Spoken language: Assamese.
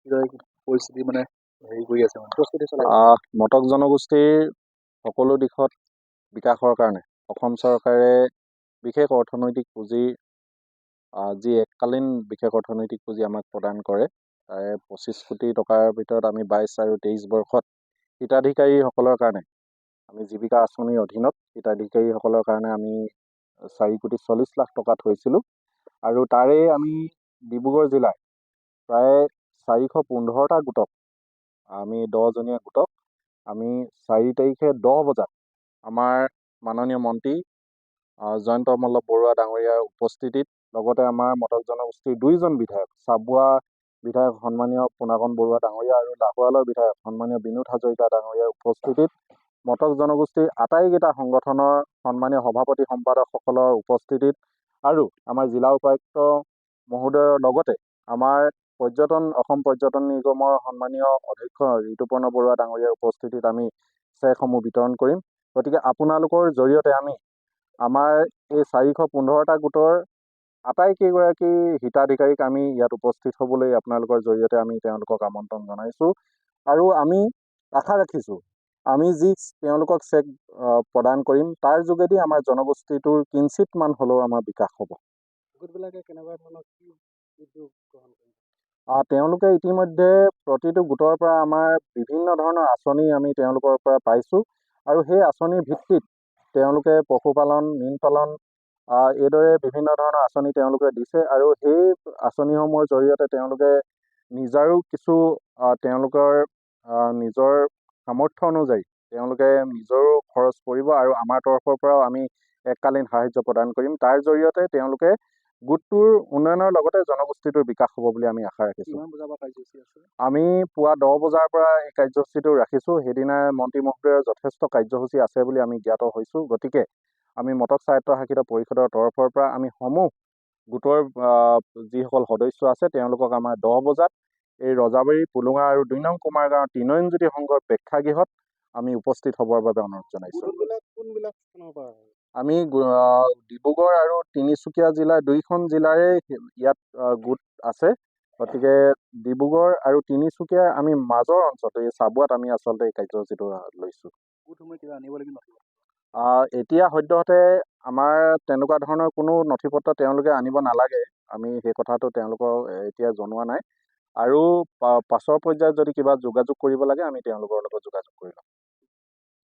কিদৰে কি পৰিস্থিতি মানে হেৰি কৰি আছে মানে প্ৰস্তুতি চলাই আছে? মটক জনগোষ্ঠীৰ সকলো দিশত বিকাশৰ কাৰণে অসম চৰকাৰে বিশেষ অৰ্থনৈতিক পুঁজি যি এককালীন বিশেষ অৰ্থনৈতিক পুঁজি আমাক প্ৰদান কৰে। তাৰে 25 কোটি টকাৰ ভিতৰত আমি 22 আৰু 23 বৰ্ষত হিতাধিকাৰীসকলৰ কাৰণে আমি জীৱিকা আঁচনিৰ অধীনত হিতাধিকাৰীসকলৰ কাৰণে আমি 4 কোটি 40 লাখ টকা থৈছিলোঁ। আৰু তাৰে আমি ডিব্ৰুগড় জিলাৰ প্ৰায় 415টা গোটক আমি 10জনীয়া গোটক আমি 4 তাৰিখে 10 বজাত আমাৰ মাননীয় মন্ত্ৰী জয়ন্ত মল্ল বৰুৱা ডাঙৰীয়াৰ উপস্থিতিত লগতে আমাৰ মটক জনগোষ্ঠীৰ 2জন বিধায়ক, চাবুৱা বিধায়ক সন্মানীয় পুনাকন বৰুৱা ডাঙৰীয়া আৰু লাহোৱালৰ বিধায়ক সন্মানীয় বিনোদ হাজৰিকা ডাঙৰীয়াৰ উপস্থিতিত মটক জনগোষ্ঠীৰ আটাইকেইটা সংগঠনৰ সন্মানীয় সভাপতি সম্পাদকসকলৰ উপস্থিতিত আৰু আমাৰ জিলা উপায়ুক্ত মহোদয়ৰ লগতে আমাৰ অসম পৰ্যটন নিগমৰ সন্মানীয় অধ্যক্ষ ঋতুপৰ্ণ বৰুৱা ডাঙৰীয়াৰ উপস্থিতিত আমি চেকসমূহ বিতৰণ কৰিম। গতিকে আপোনালোকৰ জৰিয়তে আমি আমাৰ এই 415টা গোটৰ আটাইকেইগৰাকী হিতাধিকাৰীক আমি ইয়াত উপস্থিত হ'বলৈ আপোনালোকৰ জৰিয়তে আমি তেওঁলোকক আমন্ত্ৰণ জনাইছোঁ। আৰু আমি আশা ৰাখিছোঁ আমি যি তেওঁলোকক চেক প্ৰদান কৰিম তাৰ যোগেদি আমাৰ জনগোষ্ঠীটোৰ কিঞ্চিত মান হ'লেও আমাৰ বিকাশ হ'ব। গোটবিলাকে কেনেকুৱা ধৰণৰ কি উদ্যোগ গ্ৰহণ কৰিছে? তেওঁলোকে ইতিমধ্যে প্ৰতিটো গোটৰ পৰা আমাৰ বিভিন্ন ধৰণৰ আঁচনি আমি তেওঁলোকৰ পৰা পাইছোঁ আৰু সেই আঁচনিৰ ভিত্তিত তেওঁলোকে পশুপালন, মীন পালন এইদৰে বিভিন্ন ধৰণৰ আঁচনি তেওঁলোকে দিছে আৰু সেই আঁচনিসমূহৰ জৰিয়তে তেওঁলোকে নিজৰো কিছু তেওঁলোকৰ নিজৰ সামৰ্থ্য অনুযায়ী তেওঁলোকে নিজৰো খৰচ কৰিব আৰু আমাৰ তৰফৰ পৰাও আমি এককালীন সাহাৰ্য প্ৰদান কৰিম। তাৰ জৰিয়তে তেওঁলোকে গোটটোৰ উন্নয়নৰ লগতে জনগোষ্ঠীটোৰ বিকাশ হ'ব বুলি আমি আশা ৰাখিছোঁ। কিমান বজাৰ পৰা কাৰ্যসূচী আছে? আমি পুৱা 10 বজাৰ পৰা এই কাৰ্যসূচীটো ৰাখিছোঁ। সেইদিনা মন্ত্ৰী মহোদয়ৰ যথেষ্ট কাৰ্যসূচী আছে বুলি আমি জ্ঞাত হৈছোঁ। গতিকে আমি মটক স্বায়ত্তশাসিত পৰিষদৰ তৰফৰ পৰা আমি সমূহ গোটৰ যিসকল সদস্য আছে তেওঁলোকক আমাৰ 10 বজাত এই ৰজাবাৰী, পুলুঙা আৰু 2 নং কুমাৰগাঁৱৰ ত্ৰিনয়নজ্যোতি সংঘৰ প্ৰেক্ষাগৃহত আমি উপস্থিত হ'বৰ বাবে অনুৰোধ জনাইছোঁ। কোনবিলাক স্থানৰ পৰা? আমি ডিব্ৰুগড় আৰু তিনিচুকীয়া জিলাৰ 2খন জিলাৰে ইয়াত গোট আছে। গতিকে ডিব্ৰুগড় আৰু তিনিচুকীয়াৰ আমি মাজৰ অঞ্চলটো এই চাবুৱাত আমি আচলতে এই কাৰ্যসূচীটো লৈছোঁ। গোটসমূহে কিবা আনিব লাগিব নথি? এতিয়া সদ্যহতে আমাৰ তেনেকুৱা ধৰণৰ কোনো নথি পত্ৰ তেওঁলোকে আনিব নালাগে। আমি সেই কথাটো তেওঁলোকক এতিয়া জনোৱা নাই আৰু পাছৰ পৰ্যায়ত যদি কিবা যোগাযোগ কৰিব লাগে আমি তেওঁলোকৰ লগত যোগাযোগ কৰি ল'ম।